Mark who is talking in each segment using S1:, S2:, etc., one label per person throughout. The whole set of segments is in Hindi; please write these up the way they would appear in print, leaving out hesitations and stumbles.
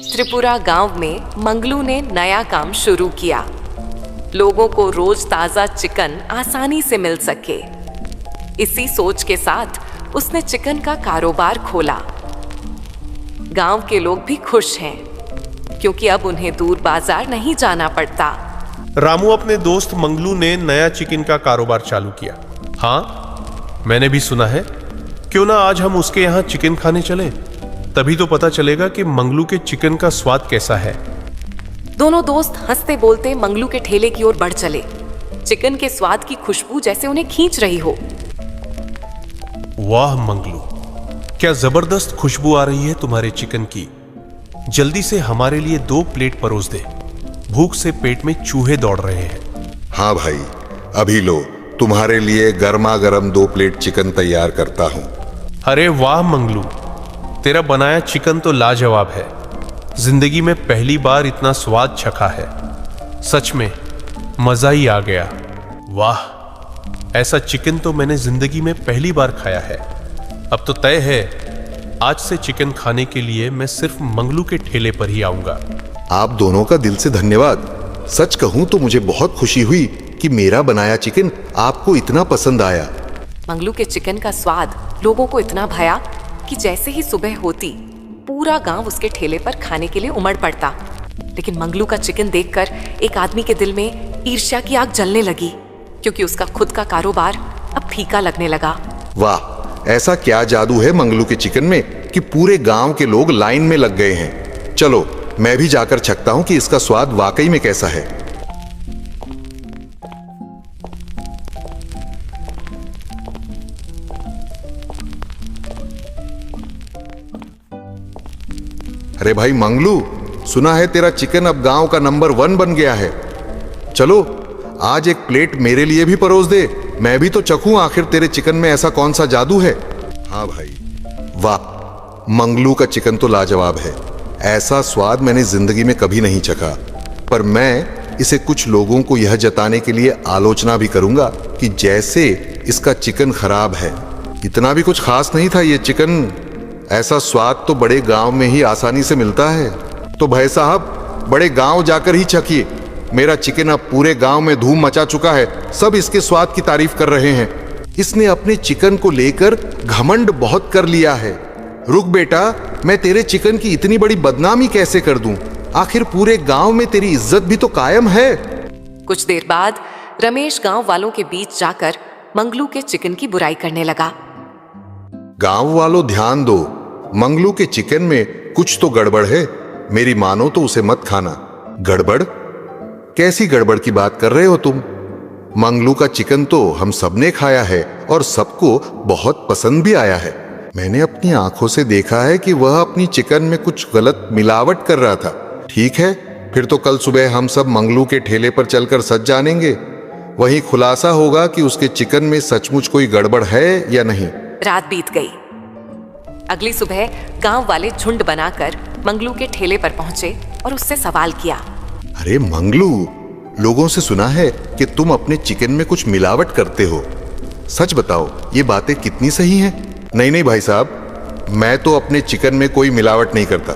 S1: त्रिपुरा गांव में मंगलू ने नया काम शुरू किया। लोगों को रोज ताजा चिकन आसानी से मिल सके। इसी सोच के साथ उसने चिकन का कारोबार खोला। गांव के लोग भी खुश हैं क्योंकि अब उन्हें दूर बाजार नहीं जाना पड़ता।
S2: रामू अपने दोस्त मंगलू ने नया चिकन का कारोबार चालू किया। हाँ, मैंने भी सुना है। क्यों ना आज हम उसके यहाँ चिकन खाने चलें? तभी तो पता चलेगा कि मंगलू के चिकन का स्वाद कैसा है।
S1: दोनों दोस्त हंसते बोलते मंगलू के ठेले की ओर बढ़ चले। चिकन के स्वाद की खुशबू जैसे उन्हें खींच रही हो।
S2: वाह मंगलू, क्या जबरदस्त खुशबू आ रही है तुम्हारे चिकन की। जल्दी से हमारे लिए 2 प्लेट परोस दे। भूख से पेट में चूहे दौड़ रहे हैं।
S3: हाँ भाई, अभी लो, तुम्हारे लिए गर्मा गर्म 2 प्लेट चिकन तैयार करता हूं।
S2: अरे वाह मंगलू, तेरा बनाया चिकन तो लाजवाब है। जिंदगी में पहली बार इतना स्वाद चखा है। सच में मजा ही आ गया। वाह, ऐसा चिकन तो मैंने जिंदगी में पहली बार खाया है। अब तो तय है, आज से चिकन खाने के लिए मैं सिर्फ मंगलू के ठेले पर ही आऊंगा।
S3: आप दोनों का दिल से धन्यवाद। सच कहूं तो मुझे बहुत खुशी हुई कि मेरा बनाया चिकन आपको इतना पसंद आया।
S1: मंगलू के चिकन का स्वाद लोगों को इतना भाया कि जैसे ही सुबह होती पूरा गांव उसके ठेले पर खाने के लिए उमड़ पड़ता। लेकिन मंगलू का चिकन देखकर एक आदमी के दिल में ईर्ष्या की आग जलने लगी क्योंकि उसका खुद का कारोबार अब फीका लगने लगा।
S3: वाह, ऐसा क्या जादू है मंगलू के चिकन में कि पूरे गांव के लोग लाइन में लग गए हैं। चलो, मैं भी जाकर चखता हूं कि इसका स्वाद वाकई में कैसा है। अरे भाई मंगलू, सुना है तेरा चिकन अब गांव का नंबर 1 बन गया है। चलो, आज 1 प्लेट मेरे लिए भी परोस दे। मैं भी तो चखूं आखिर तेरे चिकन में ऐसा कौन सा जादू है। हाँ भाई, वाह, मंगलू का चिकन तो लाजवाब है। ऐसा स्वाद मैंने जिंदगी में कभी नहीं चखा। पर मैं इसे कुछ लोगों को यह जताने के लिए आलोचना भी करूंगा कि जैसे इसका चिकन खराब है। इतना भी कुछ खास नहीं था ये चिकन। ऐसा स्वाद तो बड़े गांव में ही आसानी से मिलता है। तो भाई साहब, बड़े गांव जाकर ही चखिए। मेरा चिकन अब पूरे गांव में धूम मचा चुका है। सब इसके स्वाद की तारीफ कर रहे हैं। इसने अपने चिकन को लेकर घमंड बहुत कर लिया है। रुक बेटा, मैं तेरे चिकन की इतनी बड़ी बदनामी कैसे कर दूं? आखिर पूरे गांव में तेरी इज्जत भी तो कायम है।
S1: कुछ देर बाद रमेश गांव वालों के बीच जाकर मंगलू के चिकन की बुराई करने लगा।
S3: गांव वालों ध्यान दो, मंगलू के चिकन में कुछ तो गड़बड़ है। मेरी मानो तो उसे मत खाना। गड़बड़? कैसी गड़बड़ की बात कर रहे हो तुम? मंगलू का चिकन तो हम सबने खाया है और सबको बहुत पसंद भी आया है। मैंने अपनी आंखों से देखा है कि वह अपनी चिकन में कुछ गलत मिलावट कर रहा था। ठीक है, फिर तो कल सुबह हम सब मंगलू के ठेले पर चलकर सच जानेंगे। वहीं खुलासा होगा कि उसके चिकन में सचमुच कोई गड़बड़ है या नहीं।
S1: रात बीत गई। अगली सुबह गांव वाले झुंड बनाकर मंगलू के ठेले पर पहुंचे और उससे सवाल किया।
S3: अरे मंगलू, लोगों से सुना है कि तुम अपने चिकन में कुछ मिलावट करते हो। सच बताओ, ये बातें कितनी सही हैं? नहीं भाई साहब, मैं तो अपने चिकन में कोई मिलावट नहीं करता।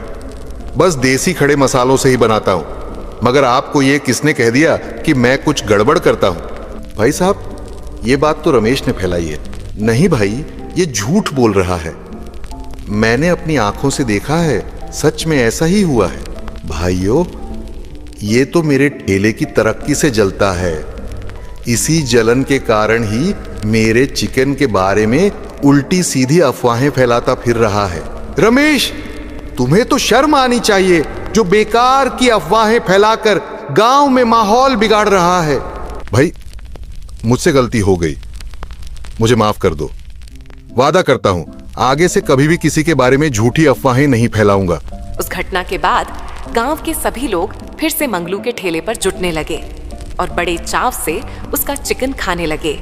S3: बस देसी खड़े मसालों से ही बनाता हूं। मगर आपको ये किसने कह दिया कि मैं कुछ गड़बड़ करता हूं? भाई साहब, ये बात तो रमेश ने फैलाई है। नहीं भाई, ये झूठ बोल रहा है। मैंने अपनी आंखों से देखा है, सच में ऐसा ही हुआ है। भाइयों, ये तो मेरे ठेले की तरक्की से जलता है। इसी जलन के कारण ही मेरे चिकन के बारे में उल्टी सीधी अफवाहें फैलाता फिर रहा है। रमेश, तुम्हें तो शर्म आनी चाहिए जो बेकार की अफवाहें फैलाकर गांव में माहौल बिगाड़ रहा है। भाई, मुझसे गलती हो गई, मुझे माफ कर दो। वादा करता हूं आगे से कभी भी किसी के बारे में झूठी अफवाहें नहीं फैलाऊंगा।
S1: उस घटना के बाद गांव के सभी लोग फिर से मंगलू के ठेले पर जुटने लगे और बड़े चाव से उसका चिकन खाने लगे।